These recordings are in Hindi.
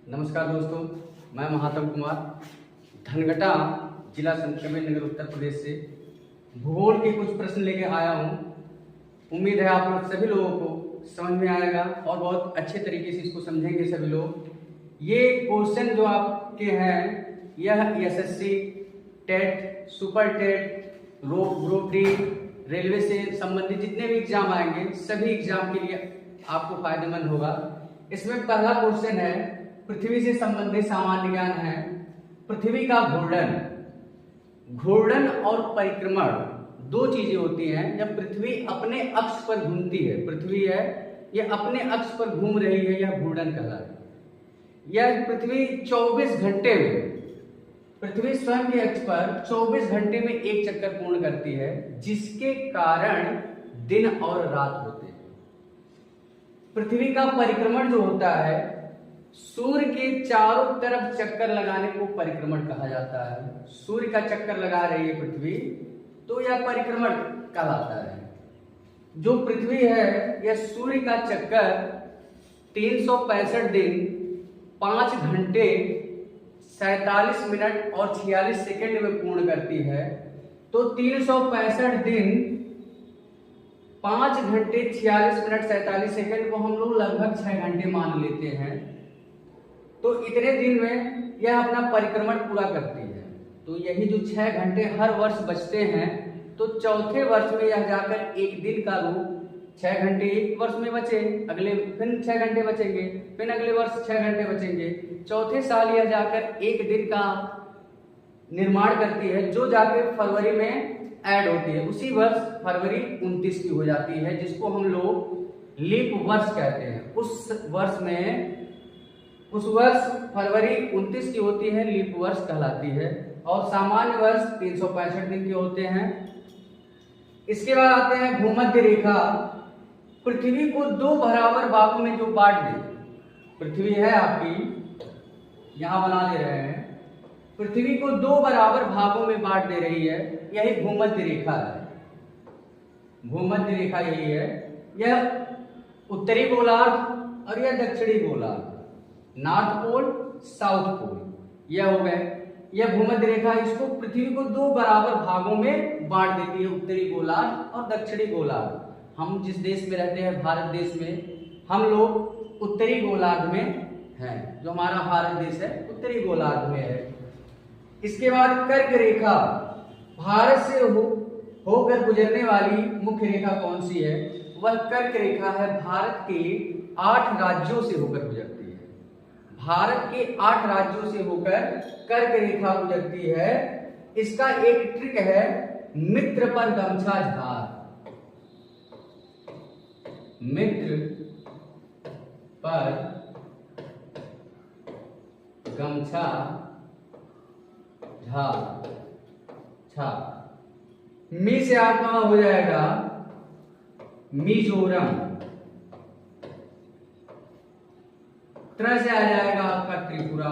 नमस्कार दोस्तों, मैं महात्म कुमार धनघटा जिला संतकबीरनगर उत्तर प्रदेश से भूगोल के कुछ प्रश्न लेके आया हूँ। उम्मीद है आप लोग सभी लोगों को समझ में आएगा और बहुत अच्छे तरीके से इसको समझेंगे सभी लोग। ये क्वेश्चन जो आपके हैं यह SSC, TET, super TET, group D, railway से संबंधित जितने भी एग्जाम आएंगे सभी एग्जाम के लिए आपको फायदेमंद होगा। इसमें पहला क्वेश्चन है, पृथ्वी से संबंधित सामान्य ज्ञान है। पृथ्वी का घूर्णन और परिक्रमण दो चीजें होती हैं। जब पृथ्वी अपने अक्ष पर घूमती है, पृथ्वी है ये अपने अक्ष पर घूम रही है, यह घूर्णन कहलाता है। यह पृथ्वी 24 घंटे में, पृथ्वी स्वयं के अक्ष पर 24 घंटे में एक चक्कर पूर्ण करती है, जिसके कारण दिन और रात होते हैं। पृथ्वी का परिक्रमण जो होता है, सूर्य के चारों तरफ चक्कर लगाने को परिक्रमण कहा जाता है। सूर्य का चक्कर लगा रही है पृथ्वी, तो यह परिक्रमण कहलाता है। जो पृथ्वी है यह सूर्य का चक्कर 365 दिन 5 घंटे 47 मिनट और 46 सेकंड में पूर्ण करती है। तो 365 दिन 5 घंटे 46 मिनट 47 सेकंड को हम लोग लगभग 6 घंटे मान लेते हैं। तो इतने दिन में यह अपना परिक्रमण पूरा करती है। तो यही जो 6 घंटे हर वर्ष बचते हैं, तो चौथे वर्ष में यह जाकर एक दिन का रूप, 6 घंटे एक वर्ष में बचे, अगले फिर 6 घंटे बचेंगे, फिर अगले वर्ष 6 घंटे बचेंगे, चौथे साल यह जाकर एक दिन का निर्माण करती है, जो जाकर फरवरी में ऐड होती है। उसी वर्ष फरवरी 29 की हो जाती है, जिसको हम लोग लीप वर्ष कहते हैं। उस वर्ष फरवरी 29 की होती है, लीप वर्ष कहलाती है। और सामान्य वर्ष 365 दिन के होते हैं। इसके बाद आते हैं भूमध्य रेखा। पृथ्वी को 2 बराबर भागों में जो बांट दे, पृथ्वी है आपकी, यहां बना दे रहे हैं, पृथ्वी को 2 बराबर भागों में बांट दे रही है, यही भूमध्य रेखा है। भूमध्य रेखा यही है। यह उत्तरी गोलार्ध और यह दक्षिणी गोलार्ध, नॉर्थ पोल, साउथ पोल, यह हो गए। यह भूमध्य रेखा इसको पृथ्वी को 2 बराबर भागों में बांट देती है, उत्तरी गोलार्ध और दक्षिणी गोलार्ध। हम जिस देश में रहते हैं, भारत देश में, हम लोग उत्तरी गोलार्ध में हैं। जो हमारा भारत देश है उत्तरी गोलार्ध में है। इसके बाद कर्क रेखा, भारत से होकर गुजरने वाली मुख्य रेखा कौन सी है? वह कर्क रेखा है। भारत के 8 राज्यों से होकर गुजरती है। भारत के 8 राज्यों से होकर कर्क रेखा गुजरती है। इसका एक ट्रिक है, मित्र पर गमछा झार। मित्र पर गमछा झार, छा, मी से आत्मा हो जाएगा मिजोरम, त्र से आ जाएगा आपका त्रिपुरा,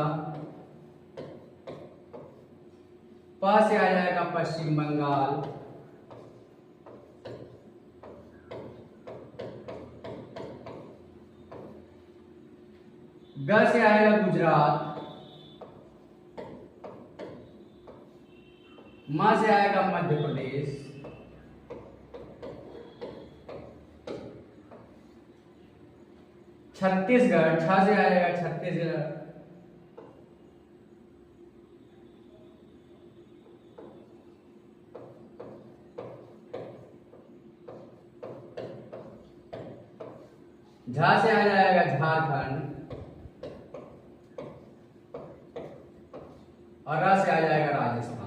प से आ जाएगा पश्चिम बंगाल, ग से आएगा गुजरात, म से आएगा मध्य प्रदेश, छत्तीसगढ़, छ से आएगा छत्तीसगढ़, झा से आ जाएगा झारखंड और रा से आ जाएगा राजस्थान।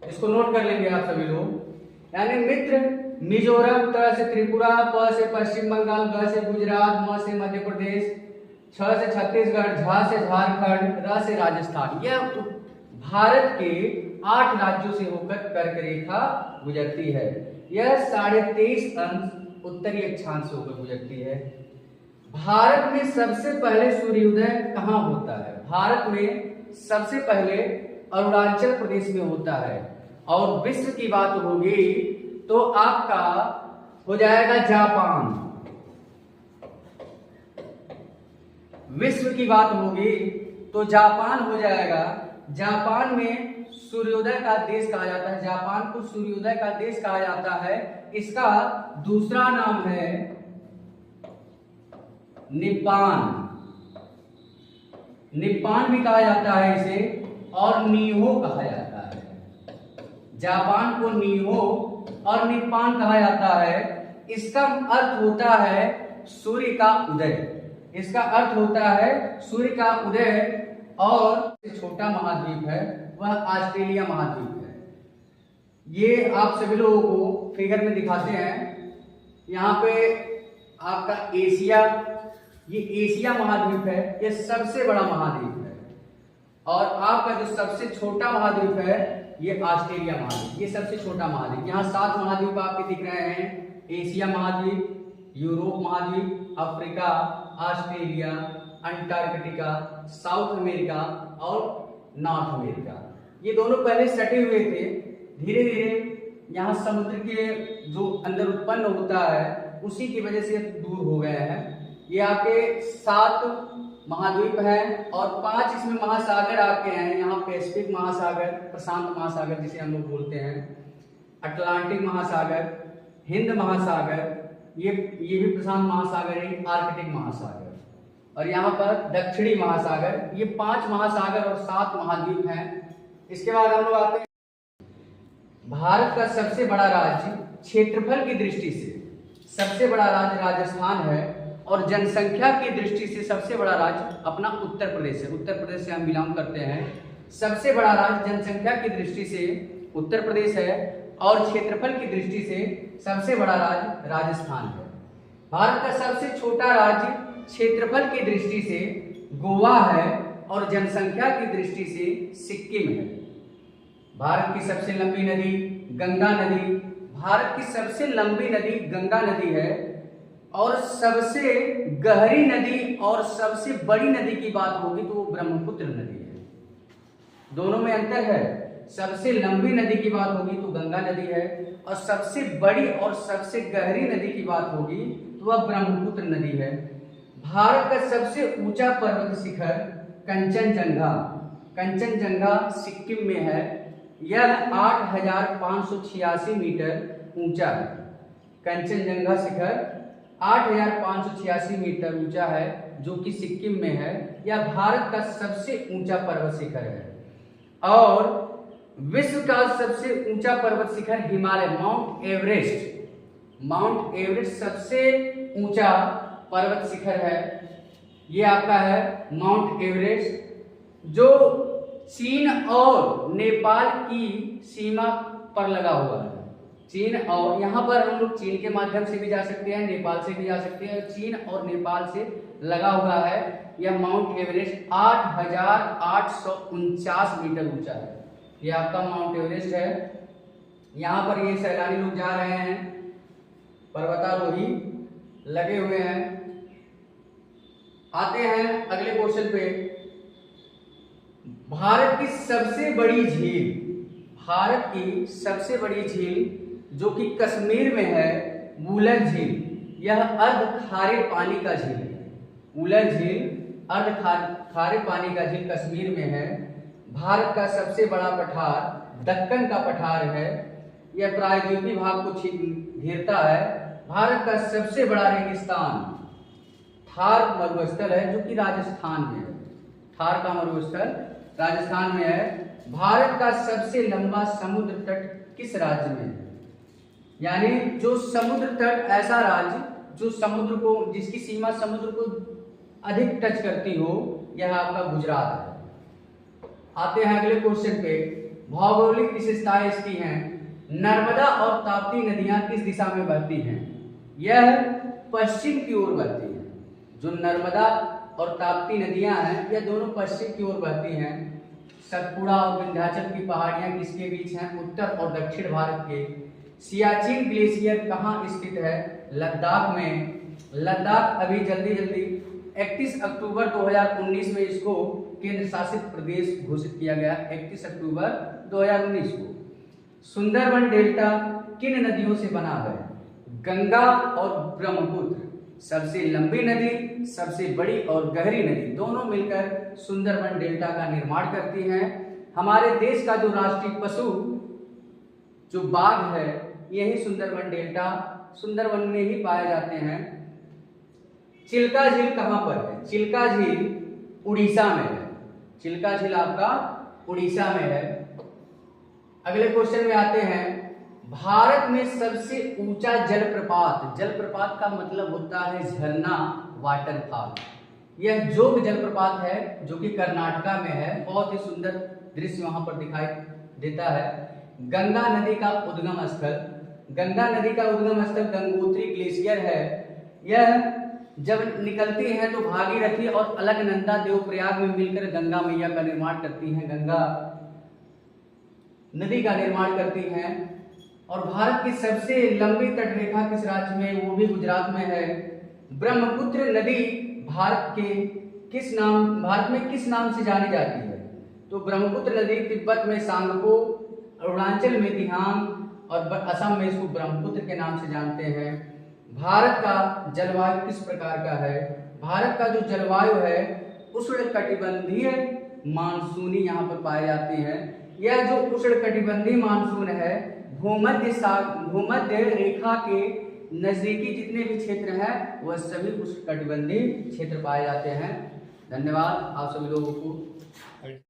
इसको नोट कर लेंगे आप सभी लोग। यानी मित्र मिजोरम, त से त्रिपुरा, प से पश्चिम बंगाल, ग से गुजरात, म से मध्य प्रदेश, छ से छत्तीसगढ़, झा से झारखंड, र से राजस्थान। यह भारत के 8 राज्यों से होकर कर्क रेखा गुजरती है। यह 23.5 अंश उत्तरी अक्षांश से होकर गुजरती है। भारत में सबसे पहले सूर्योदय कहाँ होता है? भारत में सबसे पहले अरुणाचल प्रदेश में होता है। और विश्व की बात होगी तो आपका हो जाएगा जापान। विश्व की बात होगी तो जापान हो जाएगा। जापान में सूर्योदय का देश कहा जाता है, जापान को सूर्योदय का देश कहा जाता है। इसका दूसरा नाम है निप्पान, निप्पान भी कहा जाता है इसे, और नीहो कहा जाता है। जापान को नीहो और निप्पान कहा जाता है। इसका अर्थ होता है सूर्य का उदय, इसका अर्थ होता है सूर्य का उदय। और छोटा महाद्वीप है वह ऑस्ट्रेलिया महाद्वीप है। ये आप सभी लोगों को फिगर में दिखाते हैं। यहाँ पे आपका एशिया, ये एशिया महाद्वीप है, ये सबसे बड़ा महाद्वीप है। और आपका जो सबसे छोटा महाद्वीप है ये ऑस्ट्रेलिया महाद्वीप, ये सबसे छोटा महाद्वीप। यहाँ 7 महाद्वीप आपके दिख रहे हैं, एशिया महाद्वीप, यूरोप महाद्वीप, Africa, Australia, Antarctica, south America और नॉर्थ अमेरिका। ये दोनों पहले सटे हुए थे, धीरे धीरे यहाँ समुद्र के जो अंदर उत्पन्न होता है उसी की वजह से दूर हो गए हैं। ये आपके 7 महाद्वीप हैं और 5 इसमें महासागर आपके हैं। यहाँ पैसिफिक महासागर, प्रशांत महासागर जिसे हम लोग बोलते हैं, अटलांटिक महासागर, हिंद महासागर, ये भी प्रशांत महासागर है, आर्कटिक महासागर, और यहाँ पर दक्षिणी महासागर। ये 5 महासागर और 7 महाद्वीप हैं। इसके बाद हम लोग आते हैं भारत का सबसे बड़ा राज्य क्षेत्रफल की दृष्टि से सबसे बड़ा राज्य राजस्थान है, और जनसंख्या की दृष्टि से सबसे बड़ा राज्य अपना उत्तर प्रदेश है। उत्तर प्रदेश से हम बिलोंग करते हैं। सबसे बड़ा राज्य जनसंख्या की दृष्टि से उत्तर प्रदेश है, और क्षेत्रफल की दृष्टि से सबसे बड़ा राज्य राजस्थान है। भारत का सबसे छोटा राज्य क्षेत्रफल की दृष्टि से गोवा है, और जनसंख्या की दृष्टि से सिक्किम है। भारत की सबसे लंबी नदी गंगा नदी, भारत की सबसे लंबी नदी गंगा नदी है, और सबसे गहरी नदी और सबसे बड़ी नदी की बात होगी तो वो ब्रह्मपुत्र नदी है। दोनों में अंतर है। सबसे लंबी नदी की बात होगी तो गंगा नदी है, और सबसे बड़ी और सबसे गहरी नदी की बात होगी तो वह ब्रह्मपुत्र नदी है। भारत का सबसे ऊंचा पर्वत शिखर कंचनजंगा, कंचनजंगा सिक्किम में है। यह 8,586 मीटर ऊंचा है। कंचनजंगा शिखर 8,586 मीटर ऊंचा है, जो कि सिक्किम में है। यह भारत का सबसे ऊंचा पर्वत शिखर है। और विश्व का सबसे ऊंचा पर्वत शिखर Himalaya, Mount Everest, Mount Everest सबसे ऊंचा पर्वत शिखर है। ये आपका है माउंट एवरेस्ट, जो चीन और नेपाल की सीमा पर लगा हुआ है। चीन और यहाँ पर हम लोग चीन के माध्यम से भी जा सकते हैं, नेपाल से भी जा सकते हैं। चीन और नेपाल से लगा हुआ है यह माउंट एवरेस्ट 8,849 मीटर ऊंचा है। ये आपका माउंट एवरेस्ट है। यहाँ पर ये सैलानी लोग जा रहे हैं, पर्वतारोही लगे हुए हैं। आते हैं अगले क्वेश्चन पे। भारत की सबसे बड़ी झील, भारत की सबसे बड़ी झील जो कि कश्मीर में है, वुलर झील। यह अर्ध खारे पानी का झील है। वुलर झील अर्ध खारे पानी का झील कश्मीर में है। भारत का सबसे बड़ा पठार दक्कन का पठार है। यह प्रायद्वीपीय भाग को घेरता है। भारत का सबसे बड़ा रेगिस्तान थार मरुस्थल है, जो कि राजस्थान में है। थार का मरुस्थल राजस्थान में है। भारत का सबसे लंबा समुद्र तट किस राज्य में है? यानी जो समुद्र तट, ऐसा राज्य जो समुद्र को, जिसकी सीमा समुद्र को अधिक टच करती हो, यह आपका गुजरात है। आते हैं अगले क्वेश्चन पे। भौगोलिक विशेषताएं इसकी हैं। नर्मदा और ताप्ती नदियां किस दिशा में बहती हैं? यह पश्चिम की ओर बहती हैं। जो नर्मदा और ताप्ती नदियां हैं, यह दोनों पश्चिम की ओर बहती हैं। सतपुड़ा और विंध्याचल की पहाड़ियां किसके बीच हैं? उत्तर और दक्षिण भारत के। सियाचिन ग्लेशियर कहाँ स्थित है? लद्दाख में। लद्दाख अभी जल्दी 31 अक्टूबर 2019 में इसको केंद्र शासित प्रदेश घोषित किया गया। 31 अक्टूबर 2019 को। सुंदरबन डेल्टा किन नदियों से बना है? गंगा और ब्रह्मपुत्र। सबसे लंबी नदी, सबसे बड़ी और गहरी नदी दोनों मिलकर सुंदरबन डेल्टा का निर्माण करती हैं। हमारे देश का जो राष्ट्रीय पशु जो बाघ है, यही सुंदरबन डेल्टा सुंदरबन में ही पाए जाते हैं। चिल्का झील कहाँ पर है? चिल्का झील उड़ीसा में है। चिल्का झील आपका उड़ीसा में है। अगले क्वेश्चन में आते हैं, भारत में सबसे ऊंचा जलप्रपात। जलप्रपात का मतलब होता है झरना, वाटरफॉल। यह जोग जलप्रपात है जो कि कर्नाटका में है। बहुत ही सुंदर दृश्य वहां पर दिखाई देता है। गंगा नदी का उद्गम स्थल, गंगा नदी का उद्गम स्थल गंगोत्री ग्लेशियर है। यह जब निकलती है तो भागीरथी और अलकनंदा देवप्रयाग में मिलकर गंगा मैया का निर्माण करती हैं, गंगा नदी का निर्माण करती हैं। और भारत की सबसे लंबी तटरेखा किस राज्य में? वो भी गुजरात में है। ब्रह्मपुत्र नदी भारत में किस नाम से जानी जाती है? तो ब्रह्मपुत्र नदी तिब्बत में सांगपो, अरुणाचल में दिहांग और असम में इसको ब्रह्मपुत्र के नाम से जानते हैं। भारत का जलवायु किस प्रकार का है? भारत का जो जलवायु है उष्णकटिबंधीय मानसूनी यहाँ पर पाए जाते हैं। यह जो उष्णकटिबंधीय मानसून है भूमध्य रेखा के नजदीकी जितने भी क्षेत्र हैं वह सभी उष्णकटिबंधीय क्षेत्र पाए जाते हैं। धन्यवाद आप सभी लोगों को।